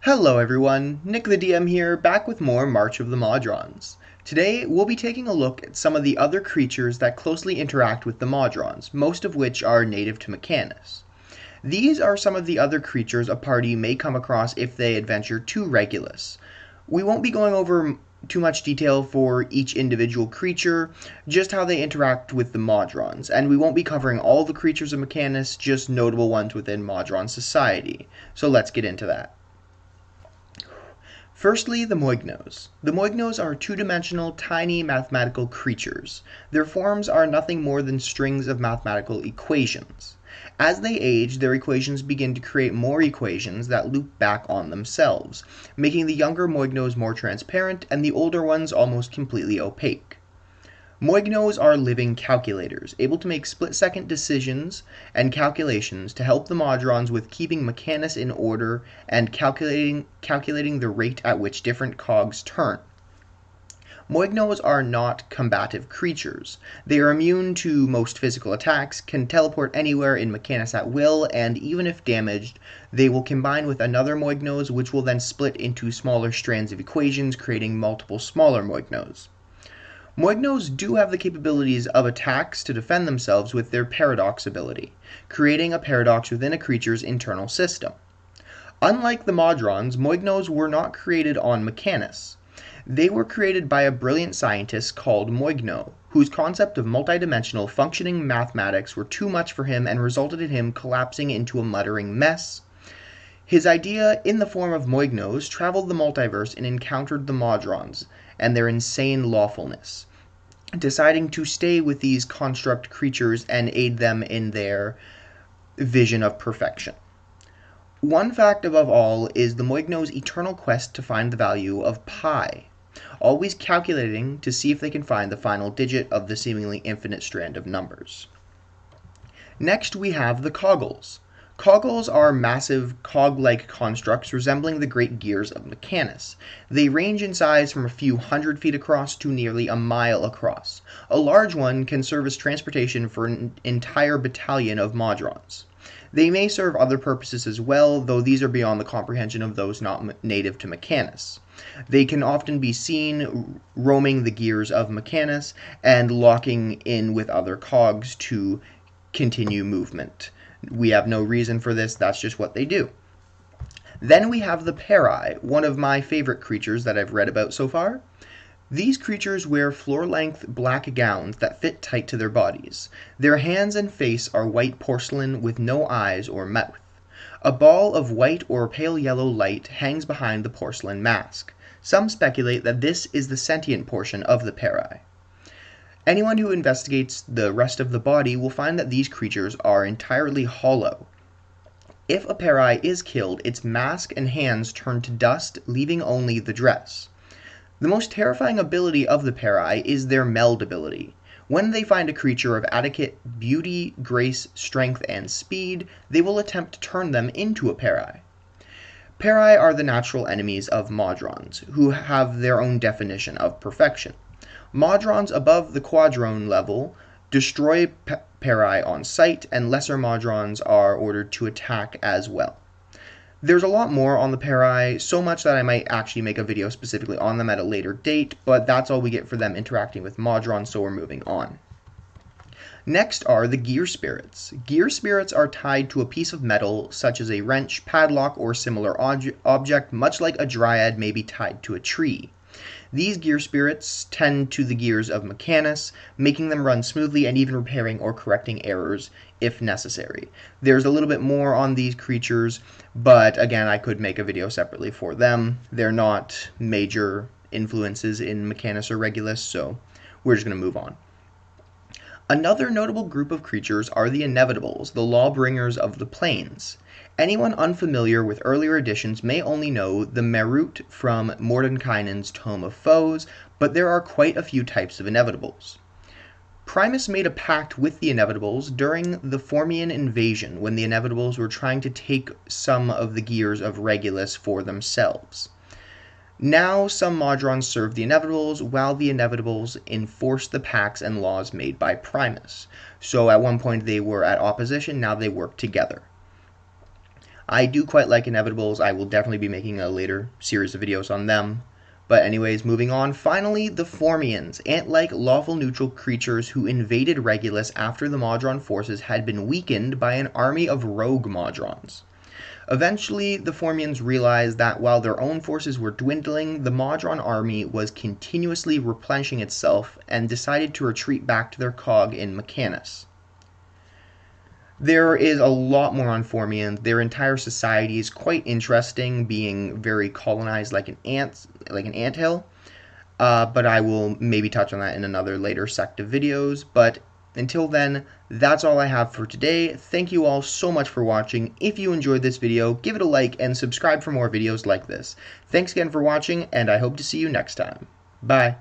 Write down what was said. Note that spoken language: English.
Hello everyone, Nick the DM here, back with more March of the Modrons. Today, we'll be taking a look at some of the other creatures that closely interact with the Modrons, most of which are native to Mechanus. These are some of the other creatures a party may come across if they adventure to Regulus. We won't be going over too much detail for each individual creature, just how they interact with the Modrons, and we won't be covering all the creatures of Mechanus, just notable ones within Modron society. So let's get into that. Firstly, the Moignos. The Moignos are two-dimensional, tiny mathematical creatures. Their forms are nothing more than strings of mathematical equations. As they age, their equations begin to create more equations that loop back on themselves, making the younger Moignos more transparent and the older ones almost completely opaque. Moignos are living calculators, able to make split-second decisions and calculations to help the Modrons with keeping Mechanus in order and calculating the rate at which different cogs turn. Moignos are not combative creatures. They are immune to most physical attacks, can teleport anywhere in Mechanus at will, and even if damaged, they will combine with another Moignos, which will then split into smaller strands of equations, creating multiple smaller Moignos. Moignos do have the capabilities of attacks to defend themselves with their paradox ability, creating a paradox within a creature's internal system. Unlike the Modrons, Moignos were not created on Mechanus. They were created by a brilliant scientist called Moigno, whose concept of multidimensional functioning mathematics were too much for him and resulted in him collapsing into a muttering mess. His idea, in the form of Moignos, traveled the multiverse and encountered the Modrons and their insane lawfulness, deciding to stay with these construct creatures and aid them in their vision of perfection. One fact above all is the Moignos' eternal quest to find the value of pi, always calculating to see if they can find the final digit of the seemingly infinite strand of numbers. Next we have the Coggles. Coggles are massive, cog-like constructs resembling the great gears of Mechanus. They range in size from a few 100 feet across to nearly a mile across. A large one can serve as transportation for an entire battalion of Modrons. They may serve other purposes as well, though these are beyond the comprehension of those not native to Mechanus. They can often be seen roaming the gears of Mechanus and locking in with other cogs to continue movement. We have no reason for this, that's just what they do. Then we have the Peri, one of my favorite creatures that I've read about so far. These creatures wear floor-length black gowns that fit tight to their bodies. Their hands and face are white porcelain with no eyes or mouth. A ball of white or pale yellow light hangs behind the porcelain mask. Some speculate that this is the sentient portion of the Peri. Anyone who investigates the rest of the body will find that these creatures are entirely hollow. If a Peri is killed, its mask and hands turn to dust, leaving only the dress. The most terrifying ability of the Peri is their meld ability. When they find a creature of adequate beauty, grace, strength, and speed, they will attempt to turn them into a Peri. Peri are the natural enemies of Modrons, who have their own definition of perfection. Modrons above the Quadrone level destroy Peri on sight, and lesser Modrons are ordered to attack as well. There's a lot more on the Peri, so much that I might actually make a video specifically on them at a later date, but that's all we get for them interacting with Modron, so we're moving on. Next are the Gear Spirits. Gear Spirits are tied to a piece of metal, such as a wrench, padlock, or similar object, much like a dryad may be tied to a tree. These gear spirits tend to the gears of Mechanus, making them run smoothly and even repairing or correcting errors if necessary. There's a little bit more on these creatures, but again, I could make a video separately for them. They're not major influences in Mechanus or Regulus, so we're just going to move on. Another notable group of creatures are the Inevitables, the Lawbringers of the Plains. Anyone unfamiliar with earlier editions may only know the Merut from Mordenkainen's Tome of Foes, but there are quite a few types of Inevitables. Primus made a pact with the Inevitables during the Formian invasion when the Inevitables were trying to take some of the gears of Regulus for themselves. Now some Modrons serve the Inevitables, while the Inevitables enforce the pacts and laws made by Primus. So at one point they were at opposition, now they work together. I do quite like inevitables. I will definitely be making a later series of videos on them. But anyways, moving on. Finally, the Formians, ant-like lawful neutral creatures who invaded Regulus after the Modron forces had been weakened by an army of rogue Modrons. Eventually, the Formians realized that while their own forces were dwindling, the Modron army was continuously replenishing itself and decided to retreat back to their cog in Mechanus. There is a lot more on Formians. Their entire society is quite interesting, being very colonized like an anthill. But I will maybe touch on that in another later sect of videos. But until then, that's all I have for today. Thank you all so much for watching. If you enjoyed this video, give it a like and subscribe for more videos like this. Thanks again for watching, and I hope to see you next time. Bye.